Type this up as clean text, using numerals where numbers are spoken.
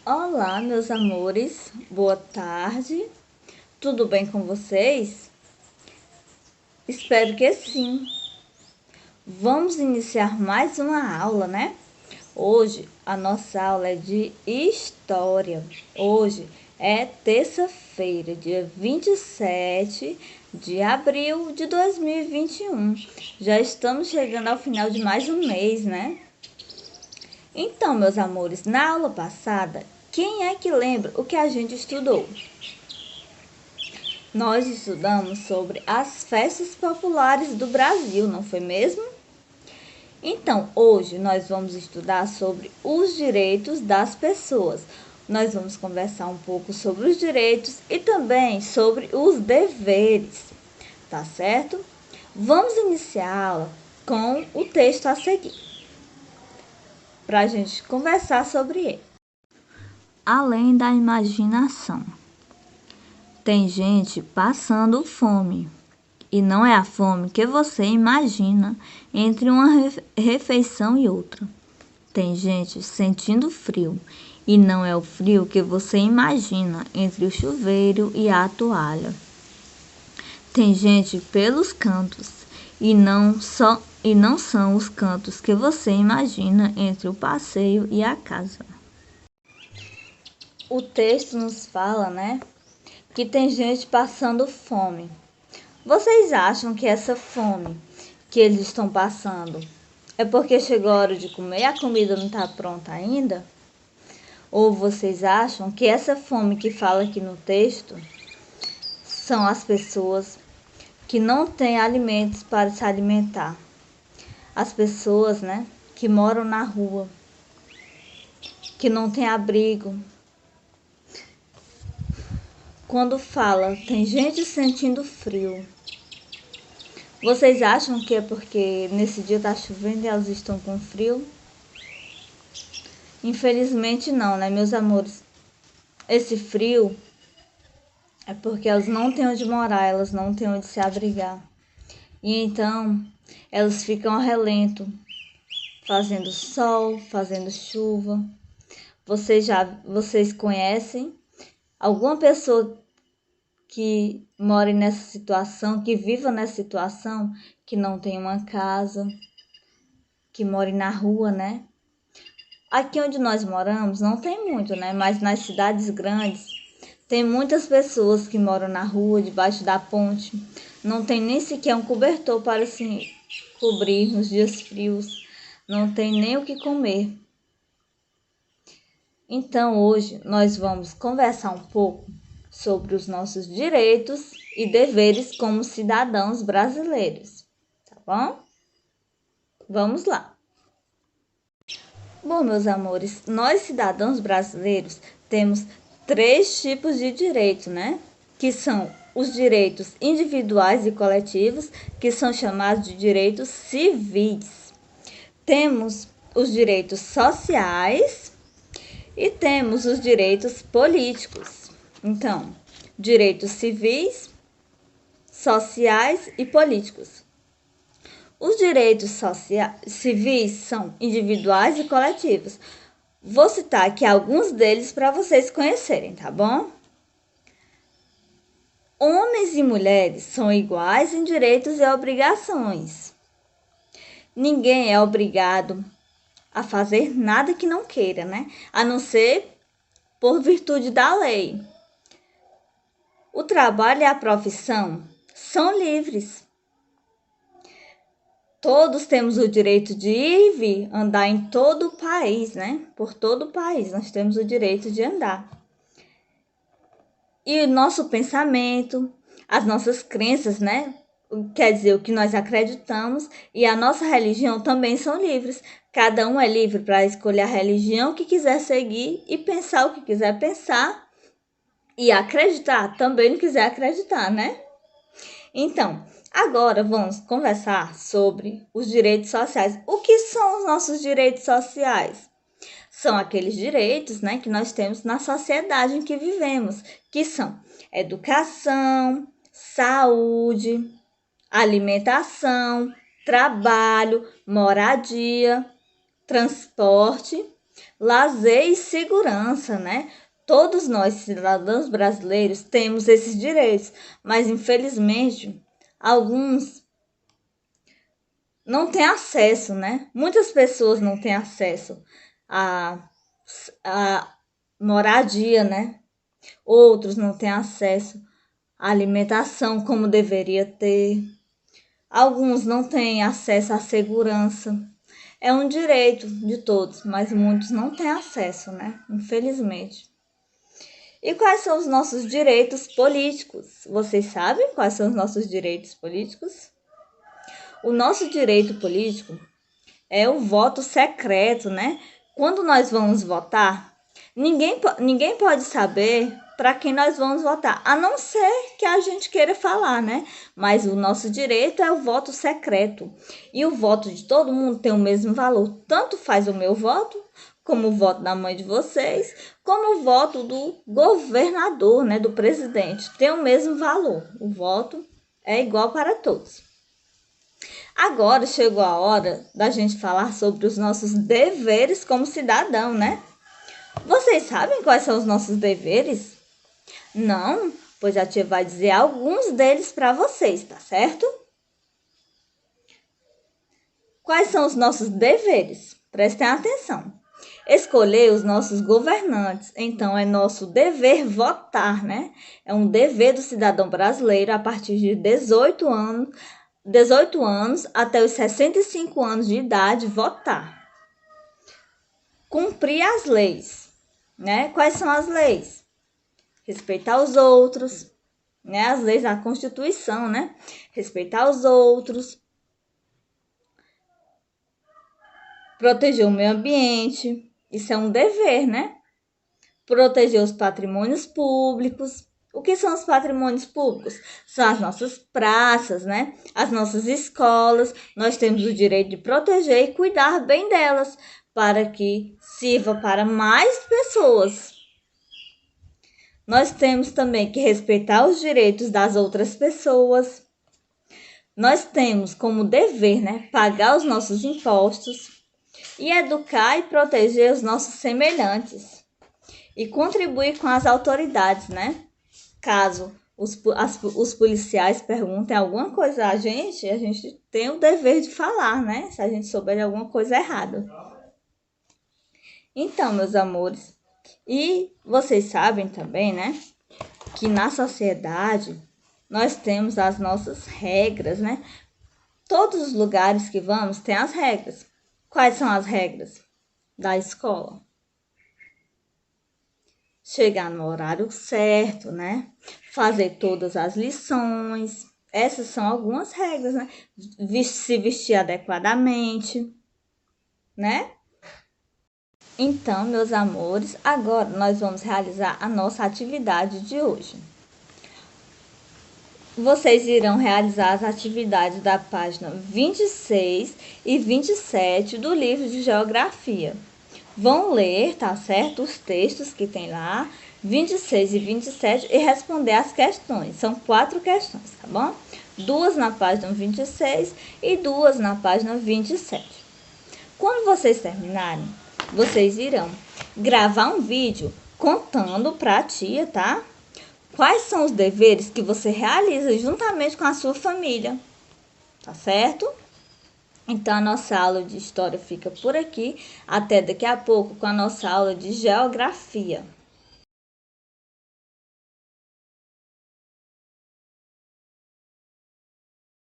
Olá, meus amores, boa tarde, tudo bem com vocês? Espero que sim. Vamos iniciar mais uma aula, né? Hoje a nossa aula é de História. Hoje é terça-feira, dia 27 de abril de 2021. Já estamos chegando ao final de mais um mês, né? Então, meus amores, na aula passada, quem é que lembra o que a gente estudou? Nós estudamos sobre as festas populares do Brasil, não foi mesmo? Então, hoje nós vamos estudar sobre os direitos das pessoas. Nós vamos conversar um pouco sobre os direitos e também sobre os deveres, tá certo? Vamos iniciar a aula com o texto a seguir, para a gente conversar sobre ele. Além da imaginação. Tem gente passando fome, e não é a fome que você imagina entre uma refeição e outra. Tem gente sentindo frio, e não é o frio que você imagina entre o chuveiro e a toalha. Tem gente pelos cantos, e não são os cantos que você imagina entre o passeio e a casa. O texto nos fala, né, que tem gente passando fome. Vocês acham que essa fome que eles estão passando é porque chegou a hora de comer e a comida não está pronta ainda? Ou vocês acham que essa fome que fala aqui no texto são as pessoas que não têm alimentos para se alimentar? As pessoas, né, que moram na rua, que não têm abrigo. Quando fala, tem gente sentindo frio. Vocês acham que é porque nesse dia tá chovendo e elas estão com frio? Infelizmente não, né, meus amores? Esse frio é porque elas não têm onde morar, elas não têm onde se abrigar. E então elas ficam ao relento, fazendo sol, fazendo chuva. Vocês conhecem alguma pessoa que more nessa situação, que viva nessa situação, que não tem uma casa, que more na rua, né? Aqui onde nós moramos não tem muito, né? Mas nas cidades grandes tem muitas pessoas que moram na rua, debaixo da ponte. Não tem nem sequer um cobertor para se cobrir nos dias frios. Não tem nem o que comer. Então hoje nós vamos conversar um pouco sobre os nossos direitos e deveres como cidadãos brasileiros, tá bom? Vamos lá. Bom, meus amores, nós cidadãos brasileiros temos 3 tipos de direito, né? Que são os direitos individuais e coletivos, que são chamados de direitos civis. Temos os direitos sociais e temos os direitos políticos. Então, direitos civis, sociais e políticos. Os direitos civis são individuais e coletivos. Vou citar aqui alguns deles para vocês conhecerem, tá bom? Homens e mulheres são iguais em direitos e obrigações. Ninguém é obrigado a fazer nada que não queira, né? A não ser por virtude da lei. O trabalho e a profissão são livres. Todos temos o direito de ir e vir, andar em todo o país, né? Por todo o país nós temos o direito de andar. E o nosso pensamento, as nossas crenças, né? Quer dizer, o que nós acreditamos e a nossa religião também são livres. Cada um é livre para escolher a religião que quiser seguir e pensar o que quiser pensar e acreditar também no que quiser acreditar, né? Então, agora vamos conversar sobre os direitos sociais. O que são os nossos direitos sociais? São aqueles direitos, né, que nós temos na sociedade em que vivemos, que são educação, saúde, alimentação, trabalho, moradia, transporte, lazer e segurança, né? Todos nós, cidadãos brasileiros, temos esses direitos, mas infelizmente alguns não têm acesso, né? Muitas pessoas não têm acesso à moradia, né? Outros não têm acesso à alimentação como deveria ter. Alguns não têm acesso à segurança. É um direito de todos, mas muitos não têm acesso, né? Infelizmente. E quais são os nossos direitos políticos? Vocês sabem quais são os nossos direitos políticos? O nosso direito político é o voto secreto, né? Quando nós vamos votar, ninguém pode saber para quem nós vamos votar, a não ser que a gente queira falar, né? Mas o nosso direito é o voto secreto. E o voto de todo mundo tem o mesmo valor. Tanto faz o meu voto, como o voto da mãe de vocês, como o voto do governador, né? Do presidente. Tem o mesmo valor. O voto é igual para todos. Agora chegou a hora da gente falar sobre os nossos deveres como cidadão, né? Vocês sabem quais são os nossos deveres? Não? Pois a tia vai dizer alguns deles para vocês, tá certo? Quais são os nossos deveres? Prestem atenção. Escolher os nossos governantes. Então, é nosso dever votar, né? É um dever do cidadão brasileiro a partir de 18 anos até os 65 anos de idade votar. Cumprir as leis, né? Quais são as leis? Respeitar os outros, né? As leis da Constituição, né? Respeitar os outros, proteger o meio ambiente, isso é um dever, né? Proteger os patrimônios públicos. O que são os patrimônios públicos? São as nossas praças, né? As nossas escolas. Nós temos o direito de proteger e cuidar bem delas, para que sirva para mais pessoas. Nós temos também que respeitar os direitos das outras pessoas. Nós temos como dever, né, pagar os nossos impostos e educar e proteger os nossos semelhantes. E contribuir com as autoridades, né? Caso os policiais perguntem alguma coisa a gente tem o dever de falar, né? Se a gente souber de alguma coisa errada. Então, meus amores, e vocês sabem também, né, que na sociedade nós temos as nossas regras, né? Todos os lugares que vamos têm as regras. Quais são as regras da escola? Chegar no horário certo, né? Fazer todas as lições. Essas são algumas regras, né? Se vestir adequadamente, né? Então, meus amores, agora nós vamos realizar a nossa atividade de hoje. Vocês irão realizar as atividades da página 26 e 27 do livro de Geografia. Vão ler, tá certo? Os textos que tem lá, 26 e 27, e responder as questões. São 4 questões, tá bom? 2 na página 26 e 2 na página 27. Quando vocês terminarem, vocês irão gravar um vídeo contando para a tia, tá? Quais são os deveres que você realiza juntamente com a sua família, tá certo? Então, a nossa aula de história fica por aqui. Até daqui a pouco com a nossa aula de geografia.